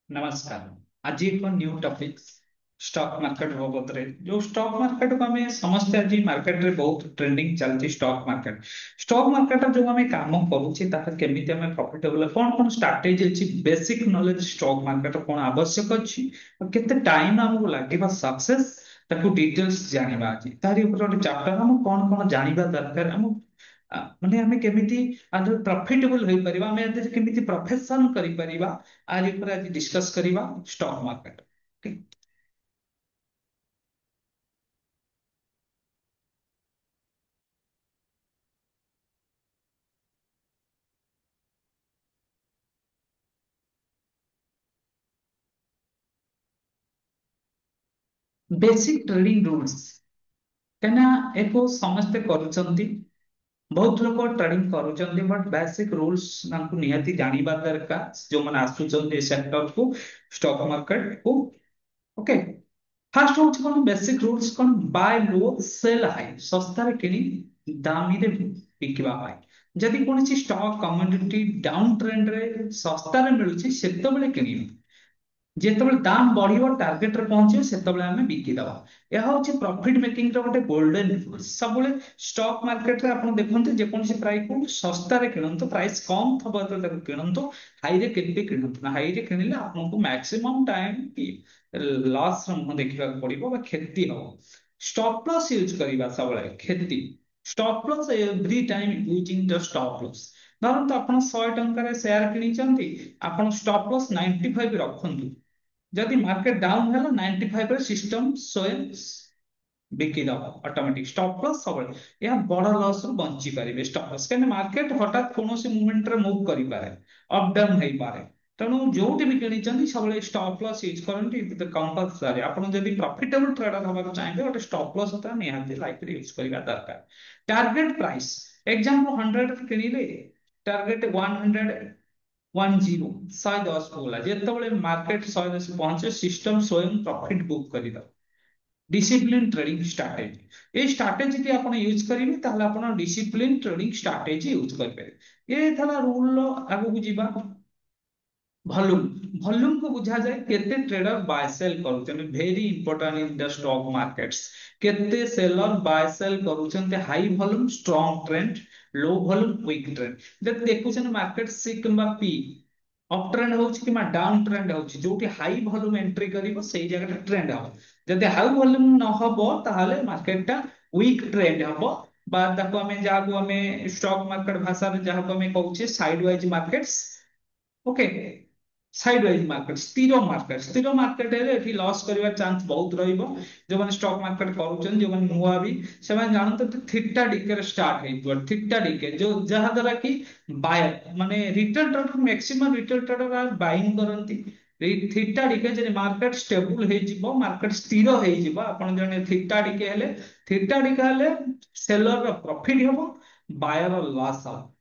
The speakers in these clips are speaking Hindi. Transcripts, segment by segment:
नमस्कार। आज एक न्यू टॉपिक स्टॉक मार्केट बाबद जो स्टॉक मार्केट को हमें समझते आज मार्केट रे बहुत ट्रेंडिंग चलती स्टॉक मार्केट जो हमें काम करूचे ताहा केमिति हमें प्रॉफिटेबल कौन कौन स्ट्रैटेजी अछि बेसिक नॉलेज स्टॉक मार्केट कौन आवश्यक अछि और केते टाइम हमको लागिबा सक्सेस ताकू डिटेल्स जानिबा अछि तारि ऊपर एक चैप्टर हम कौन कौन जानिबा दरकार हम माने हमें केमिति आज प्रॉफिटेबल होई परिबा हमें आज केमिति प्रोफेशन करि परिबा आज ऊपर आज डिस्कस करिबा stock market. Basic trading rules कहना एको समस्ते करूछंती बहुत लोग ट्रेडिंग करूछंती बट बेसिक रूल्स नामको निहाती जानिबा दरकार जो मन आसुछंती सेक्टर को स्टॉक मार्केट को। ओके, फास्ट होची कोन बेसिक रूल्स कोन बाय लो सेल हाई सस्ता रे किनी दामी रे बिकिबा पाई जदि कोनसी स्टॉक कमोडिटी डाउन ट्रेंड रे सस्ता रे मिलुची सेतबेले किनिबा जेतेବେଳେ ଦାମ ବଢିବ ଟାର୍ଗେଟ ରେ ପହଞ୍ଚିବ ସେତେବେଳେ ଆମେ ବିକିଦବା। ଏହା ହଉଛି ପ୍ରଫିଟ ମେକିଂ ର ଗୋଟେ ଗୋଲ୍ଡେନ ରୁଲ। ସବୁବେଳେ ଷ୍ଟକ୍ ମାର୍କେଟ ରେ ଆପଣ ଦେଖନ୍ତୁ ଯେକୌଣସି ପ୍ରାଇସ କୁ ଶସ୍ତାରେ କିଣନ୍ତୁ, ପ୍ରାଇସ କମ ଥବ ତ ତାକୁ କିଣନ୍ତୁ, ହାଇରେ କେବେ କିଣନ୍ତୁ ନା। ହାଇରେ କିଣିଲେ ଆପଣଙ୍କୁ ମ୍ୟାକ୍ସିମମ୍ ଟାଇମ ଲସ୍ ର ମୁହଁ ଦେଖିବାକୁ ପଡିବ ବା କ୍ଷତି ହବ। ଷ୍ଟପ୍ ଲସ୍ ୟୁଜ କରିବା ସବୁବେଳେ କ୍ଷତି। Stop loss every time using the stop loss. ଧରନ୍ତୁ ଆପଣ 100 ଟଙ୍କାରେ ସେୟାର କିଣିଛନ୍ତି, ଆପଣ ଷ୍ଟପ୍ ଲସ୍ 95 ରଖନ୍ତୁ। ଯଦି ମାର୍କେଟ ଡାଉନ ହେଲା 95 ରେ ସିଷ୍ଟମ ସ୍ୱୟଂ ବିକିଦବ ଅଟୋମେଟିକ। ଷ୍ଟପ୍ ଲସ୍ ସବୁବେଳେ ଏହା ବଡ ଲସ୍ ରୁ ବଞ୍ଚି ପାରିବେ ଷ୍ଟପ୍ ଲସ୍, କାହିଁକି ମାର୍କେଟ ହଠାତ୍ କୌଣସି ମୁଭମେଣ୍ଟରେ ମୁଭ୍ କରିପାରେ, ଅପ୍ ଡାଉନ ହେଇପାରେ। ତେଣୁ ଯୋଉଠି ବି କିଣିଛନ୍ତି ସବୁବେଳେ ଷ୍ଟପ୍ ଲସ୍ ୟୁଜ କରନ୍ତି କମ୍ପଲସରି। ଆପଣ ଯଦି ପ୍ରଫିଟେବଲ ଟ୍ରେଡର ହବାକୁ ଚାହିଁବେ ଗୋଟେ ଷ୍ଟପ୍ ଲସ୍ ତା ନିହାତି ଲାଇଫରେ ୟୁଜ କରିବା ଦରକାର। ଟାର୍ଗେଟ ପ୍ରାଇସ୍ ଏକ୍ସାମ୍ପଲ 100 କିଣିଲେ ଟାର୍ଗେଟ 110 110 को गला जेतेବେଳେ मार्केट 110 पहुंचे सिस्टम स्वयं प्रॉफिट बुक करिदो। डिसिप्लिन ट्रेडिंग स्ट्रैटेजी ए स्ट्रैटेजी की आपण यूज करिवे ताहले आपण डिसिप्लिन ट्रेडिंग स्ट्रैटेजी यूज करिवे। ए थला रूल आगु को जीवा। वॉल्यूम वॉल्यूम को बुझा जाए केते ट्रेडर बाय सेल करूछन very important in the stock markets. केते सेलर बाय सेल करूछन high volume strong trend, low volume weak trend. जब देखुछन मार्केट सी किंबा पी अप ट्रेंड होउछ कि डाउन ट्रेंड होउछ जोटी हाई वॉल्यूम एंट्री करिवो सेही जगह ट्रेंड हो। जदि हाई वॉल्यूम न हबो ताहले मार्केट टा वीक ट्रेंड हबो बा ताको हमें जाको हमें स्टॉक मार्केट भाषा रे जाको हमें कहउछे साइडवाइज मार्केट्स। ओके, स्थिर मार्केट एठी लॉस करिवा चांस बहुत रहइबो। जो माने स्टॉक मार्केट करूछन जो माने नुआ भी से माने जानत थीटा डिके रे स्टार्ट हेइतो थीटा डिके जो जहा द्वारा कि बायर माने retail trader maximum retail trader are buying करंती। थीटा डिके जे मार्केट स्टेबल हे जिवो मार्केट स्थिर हे जिवो आपण जने थीटा डिके हेले सेलर रो प्रॉफिट हबो, बायर रो लॉस हबो।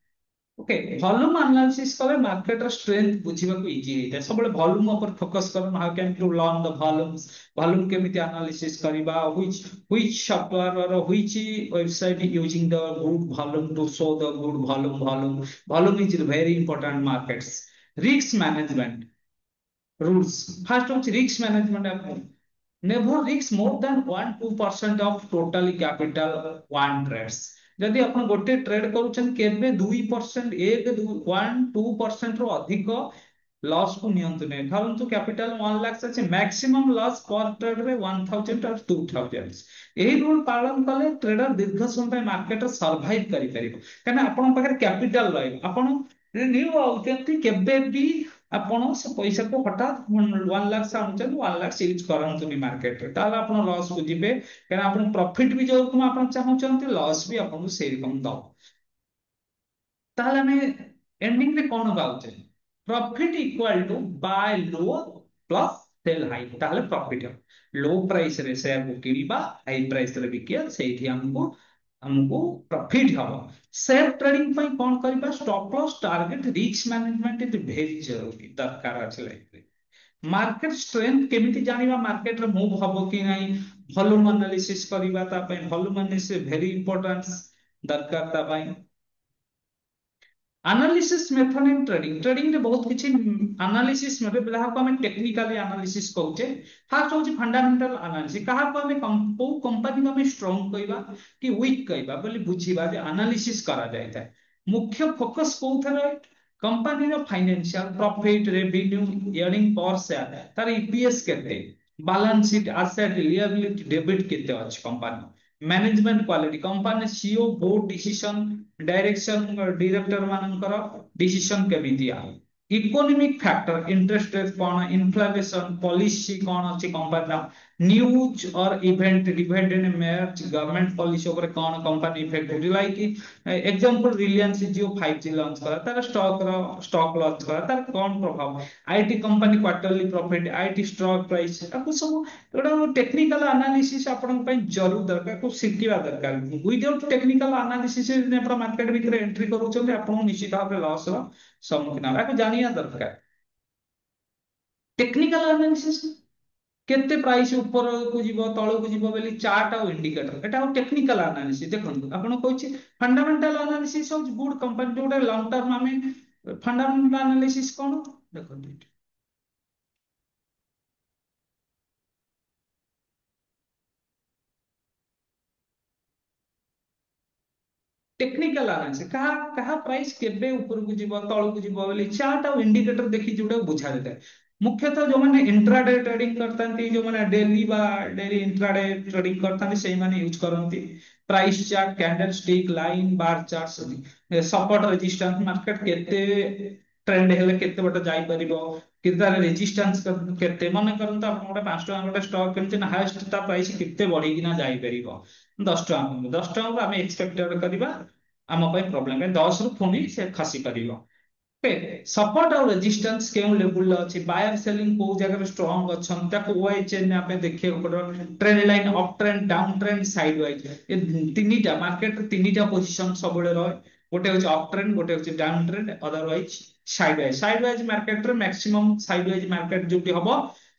ओके, वॉल्यूम एनालिसिस कले मार्केट रो स्ट्रेंथ बुझिबा को इजी हेता सबले वॉल्यूम ऊपर फोकस करन। How can to learn the volumes, volume केमिति एनालिसिस करिबा, व्हिच सॉफ्टवेयर और which website using the good volume to show the good volume. Volume is very important markets. Risk management rules first होची रिस्क मैनेजमेंट आप never risk more than 1-2% of total capital one trades। जदि आपण गोटे ट्रेड करूछन केबे 2% 1-2% रो अधिक लॉस को नियंत्रण नै। धरंतु कैपिटल 1 लाख अछि मैक्सिमम लॉस पर ट्रेड रे 1000 और 2000। एही रूल पालन कले ट्रेडर दीर्घ समय मार्केट सर्वाइव करि परिबो, काना आपण पाखरे कैपिटल रहै आपण न्यू आउटेंटी केबे भी ଆପଣ ସେ ପଇସାକୁ ହଠାତ୍ 1 ଲାख से ଆଣୁଛନ୍ତି 1 ଲାख यूज କରନ୍ତୁନି ମାର୍କେଟ ରେ ତାହେଲେ ଆପଣ ଲସ୍ କୁ ଯିବେ। କାରଣ ଆପଣ ପ୍ରଫିଟ ବି ଯୋଉ ଆପଣ ଚାହୁଁଛନ୍ତି ଲସ୍ ବି ଆପଣଙ୍କୁ ସେଇ ରକମ ଦବ। ତାହେଲେ ଆମେ ଏଣ୍ଡିଂ ରେ କଣ ପାଉଛେ profit equal to buy low plus sell high ताहले प्रॉफिट है। लो प्राइस रे शेयर को किनिबा हाई प्राइस रे बिकिया सेठी हमको हमको प्रॉफिट हबो। सेफ ट्रेडिंग पई कोन करबा stop loss target risk management is very जरूरी दरकार अछि लाइफ रे। मार्केट स्ट्रेंथ केमिति जानिबा मार्केट रे मूव हबो कि नाही वॉल्यूम एनालिसिस करबा ता पई वॉल्यूम एनालिसिस वेरी इंपोर्टेंट दरकार ता पई। Analysis method in trading trading रे बहुत किछि एनालिसिस मेथड जहाँ को हमें टेक्निकली एनालिसिस कहूचे। फास्ट होची फंडामेंटल एनालिसिस कहा को हमें को कंपनी को हमें स्ट्रांग कहबा कि वीक कहबा बोली बुझीबा जे एनालिसिस करा जाय था। मुख्य फोकस कोथरे कंपनी रो financial profit revenue earning per share तार ईपीएस केते balance sheet asset liability debit केते अछि company management quality company CEO board decision direction director मानकर डिसीजन केमिति आ इकोनॉमिक फैक्टर इंटरेस्ट रेट कौन इन्फ्लेशन पॉलिसी कौन अच्छी कंपनी न्यूज और event dependent match government policy ऊपर कौन company effect like example Reliance Jio 5G launch करा तार स्टॉक लॉन्च करा तार कौन प्रभाव IT company quarterly profit IT stock price आपको सब एटा टेक्निकल एनालिसिस आपन पई जरूर दरकार को सिखिबा दरकार विदाउट टेक्निकल एनालिसिस ने आपण मार्केट भितर एंट्री करूछन आपण निश्चित भाव लॉस रो सम्मुखीन आपको जानिया दरकार टेक्निकल एनालिसिस केते प्राइस ऊपर को जीवो तळ को जीवो बेली चार्ट और इंडिकेटर एटा टेक्निकल एनालिसिस देखंतु आपण कहछि fundamental analysis of good company जोटे लॉन्ग टर्म में फंडामेंटल एनालिसिस कोन देखंतु टेक्निकल एनालिसिस कहा कहा प्राइस केबे ऊपर को जीव तळ को जीव बोली चार्ट और इंडिकेटर देखि जोटा बुझा देता है मुख्यतः जो माने इंट्राडे ट्रेडिंग करतांती जो माने डेली बा डेली इंट्राडे ट्रेडिंग करतांती सेही माने यूज करंती price chart candlestick line bar chart support resistance market केते ट्रेंड हेले केते बट जाई परिबो कितार रेजिस्टेंस केते माने करंत आपण गोटे 5 टका गोटे स्टॉक किनते ना हाईएस्ट ता प्राइस केते बढ़ी किना जाई परिबो 10 टका आम एक्सपेक्टेड करवा आम प्रोब्लेम 10 रु पुणी से खसी पार सपोर्ट और रेजिस्टेंस केउ लेवल अच्छी बायर सेलिंग को जगह स्ट्रांग अच्छा वाई चेन में देखिए trend line up trend down trend side wise ये तीनटा मार्केट तीनटा पोजीशन सब रहे गोटे हूँ अप ट्रेंड गोटे हूँ down trend otherwise sidewise market रे मैक्सिमम साइड वाइज मार्केट जो हम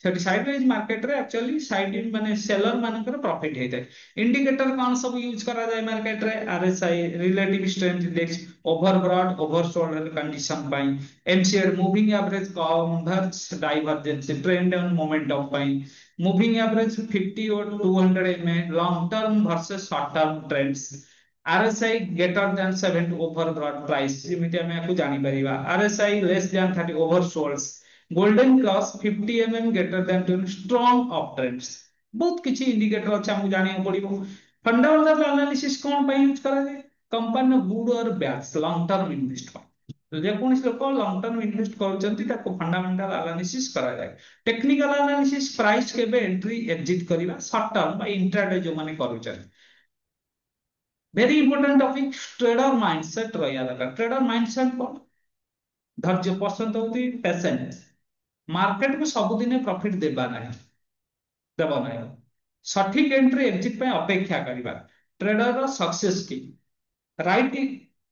सेठी साइड वाइज मार्केट रे एक्चुअली साइड माने सेलर मानकर प्रॉफिट हेते इंडिकेटर कौन सब यूज करा जाए मार्केट रे RSI relative strength index overbought oversold condition पाई MACD moving average converge divergence trend and momentum पाई मूविंग एवरेज 50 और 200 MA long term versus short term trends RSI greater than 70 ओवरब्रॉड price जेमिति हम याकू जानि परिबा RSI less than 30 oversolds golden cross 50 greater than 20 strong up trends बहुत किछि इंडिकेटर अच्छा हमहु जानिया पड़िबो फंडामेंटल एनालिसिस कोन पे यूज करा जाय कंपनी गुड और बैड लॉन्ग टर्म इन्वेस्टमेंट तो जे कोन लोक लॉन्ग टर्म इन्वेस्ट करछंती ताको फंडामेंटल एनालिसिस करा जाय टेक्निकल एनालिसिस प्राइस केबे एंट्री एग्जिट करिवा शॉर्ट टर्म बा इंट्राडे जो माने करूछन very important topic trader mindset रहिया दरकार ट्रेडर माइंडसेट कोन धैर्य पसंद होती पेशेंस मार्केट को सबुदिने प्रॉफिट देबा नाही देबा नाही सठिक एंट्री एग्जिट पे अपेक्षा करिबा ट्रेडर रो सक्सेस की राइट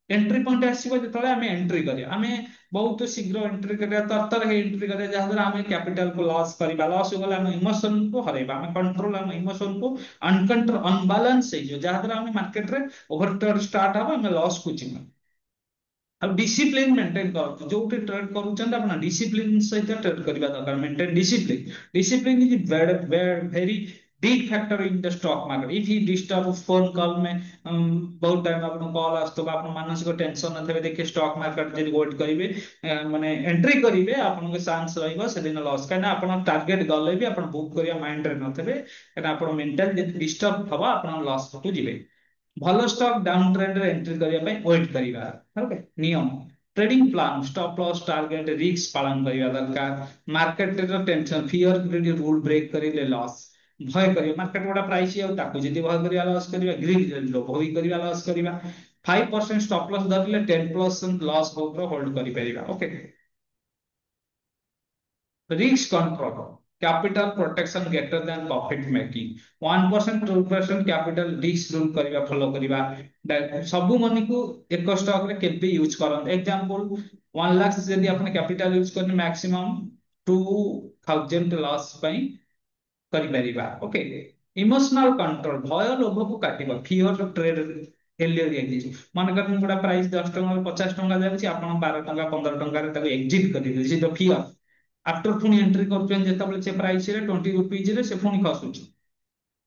एंट्री पॉइंट आसीबो जतले हमें एंट्री करिया हमें बहुत शीघ्र एंट्री करिया तरतर हे एंट्री करिया जहा द्वारा हमें कैपिटल को लॉस करिबा लॉस हो गला हम इमोशन को हरेबा हमें कंट्रोल हम इमोशन को अनकंट्रोल अनबैलेंस हे जो जहा द्वारा हमें मार्केट रे ओवरट्रेड स्टार्ट हबा हमें लॉस को चिमा अब डिसिप्लिन मेंटेन करतो जो ट्रेड करूछन आपण डिसिप्लिन सहित ट्रेड करबा दरकार maintain discipline is very big factor in the stock market if he disturb phone call में बहुत टाइम आपन कॉल आस्तो आपन मानसिक टेंशन नथबे देखि स्टॉक मार्केट जे होल्ड करिवे माने एंट्री करिवे आपन के चांस रहइबो सेदिन लॉस काना आपन टारगेट गले भी आपन बुक करिया माइंड रे नथबे काना आपन मेंटल जे डिस्टर्ब हबा आपन लॉस को जिवे भलो स्टॉक डाउन ट्रेंड रे एंट्री करिया पे वेट करिवा ओके नियम trading plan stop loss target risk पालन करिवा दरकार मार्केट रे tension fear credit rule break करिले लॉस भय करियो मार्केट बड़ा प्राइस आउ ताकू जदी भय करिया लॉस करिवा ग्रीन लोभ होई करिवा लॉस करिवा 5% स्टॉप लॉस धरले 10% लॉस होल्ड करि परिवा okay risk control, capital protection greater than profit making. 1% 2% capital risk rule करिवा follow करिवा सबु मनी को एक स्टॉक रे केबे यूज करन एग्जांपल 1 लाख यदि आपने कैपिटल यूज करने मैक्सिमम 2000 लॉस पई करि परिवा ओके इमोशनल कंट्रोल भय लोभ को काटिबा फियर ट्रेड ଏଲିଅର ଏକ୍ଜିଟ୍ ମନେକର ଗୋଟା ପ୍ରାଇସ୍ 10 ଟଙ୍କା 50 ଟଙ୍କା ଯାଉଛି ଆପଣ 12 ଟଙ୍କା 15 ଟଙ୍କାରେ ତାକୁ ଏକ୍ଜିଟ୍ କରିବେ ସେ ଫିଅର ଆଫ୍ଟର ପୁଣି ଏଣ୍ଟ୍ରି କରୁଛନ୍ତି ଯେତେବେଳେ ସେ ପ୍ରାଇସ୍ ରେ 20 ରୁପିଜ ରେ ସେ ପୁଣି ଖସୁଛି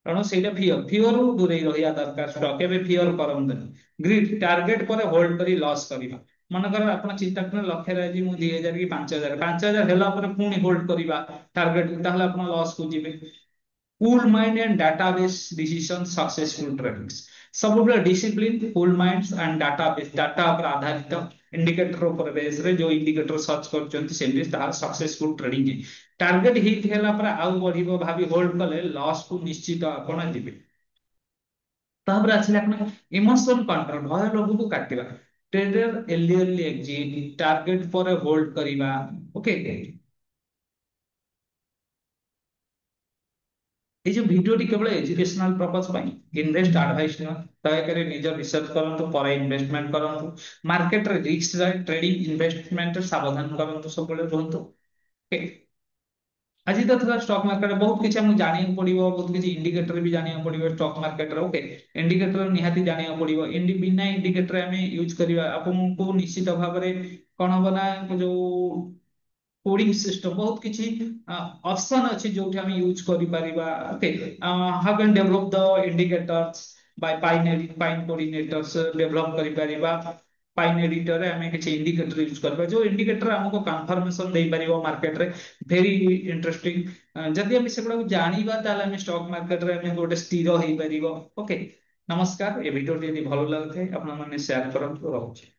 କାରଣ ସେଇଟା ଫିଅର ଦୂରେଇ ରହିବା ଦରକାର ଷ୍ଟକ୍ କେବେ ଫିଅର କରନ୍ତୁନି ଗ୍ରିଡ୍ ଟାର୍ଗେଟ ପରେ ହୋଲ୍ଡ କରି ଲସ୍ କରିବା ମନେକର ଆପଣ ଚିନ୍ତା କଲେ ଲକ୍ଷ୍ୟରେ ଆଜି ମୁଁ 2000 କି 5000 5000 ହେଲା ପରେ ପୁଣି ହୋଲ୍ଡ କରିବା ଟାର୍ଗେଟ ତାହେଲେ ଆପଣ ଲସ୍ କୁ ଯିବେ cool mind and database decision successful trades ସବୁବେଳେ discipline cool minds and database data ଉପରେ ଆଧାରିତ ଇଣ୍ଡିକେଟର ଉପରେ ବେସ୍ ରେ ଯୋଉ ଇଣ୍ଡିକେଟର ସର୍ଚ୍ଚ କରୁଛନ୍ତି ସେମିତି ତାହାର ସକ୍ସେସଫୁଲ ଟ୍ରେଡିଂ ଟାର୍ଗେଟ ହିଟ୍ ହେଲା ପରେ ଆଉ ବଢିବ ଭାବି ହୋଲ୍ଡ କଲେ ଲସ୍ କୁ ନିଶ୍ଚିତ ଆପଣ ଯିବେ ତାପରେ ଆସିଲେ ଆପଣ ଇମୋସନ କଣ୍ଟ୍ରୋଲ ଭୟ ଲୋଭକୁ କାଟିବା ଟ୍ରେଡର ଏଲିଅରଲି ଏକ୍ଜିଟ୍ ଟାର୍ଗେଟ ପରେ ହୋଲ୍ଡ କରିବା ଓକେ এই যে ভিডিওটি কেবল এডুকেশনাল পরপজ ପାଇଁ ইনভেস্ট আডভাইস ନୁହଁ ଦୟାକରି ନିଜ ରିସର୍ଚ୍ଚ କରନ୍ତୁ ପରେ ଇନଭେଷ୍ଟମେଣ୍ଟ କରନ୍ତୁ ମାର୍କେଟରେ ରିସ୍କ ରହେ ଟ୍ରେଡିଂ ଇନଭେଷ୍ଟମେଣ୍ଟ ସାବଧାନ କରନ୍ତୁ ସବୁବେଳେ ରୁହନ୍ତୁ ଓକେ ଆଜି ତ ଥିଲା ଷ୍ଟକ୍ ମାର୍କେଟ ବହୁତ କିଛି ଆମକୁ ଜାଣିବାକୁ ପଡିବ ବହୁତ କିଛି ଇଣ୍ଡିକେଟର ବି ଜାଣିବାକୁ ପଡିବ ଷ୍ଟକ୍ ମାର୍କେଟରେ ଓକେ ଇଣ୍ଡିକେଟର ନିହାତି ଜାଣିବାକୁ ପଡିବ ବିନା ଇଣ୍ଡିକେଟର ଆମେ ୟୁଜ କରିବା ଆପଣଙ୍କୁ ନିଶ୍ଚିତ ଭାବରେ କଣ ହବ ନା ଯୋଉ कोडिंग सिस्टम बहुत किसी ऑप्शन अच्छी जो कि हम यूज करि परिबा okay how can develop the indicators by Pine coordinators develop करि परिबा पाइन एडिटर रे हमें किसी इंडिकेटर यूज करबा जो इंडिकेटर हमको कंफर्मेशन दे परिबो मार्केट रे वेरी इंटरेस्टिंग जदि हम सेगुडा जानिबा ताले हम स्टॉक मार्केट रे हम गोटे स्थिर होई परिबो ओके नमस्कार ए वीडियो यदि भलो लागथे आपण माने शेयर करंतु रहूची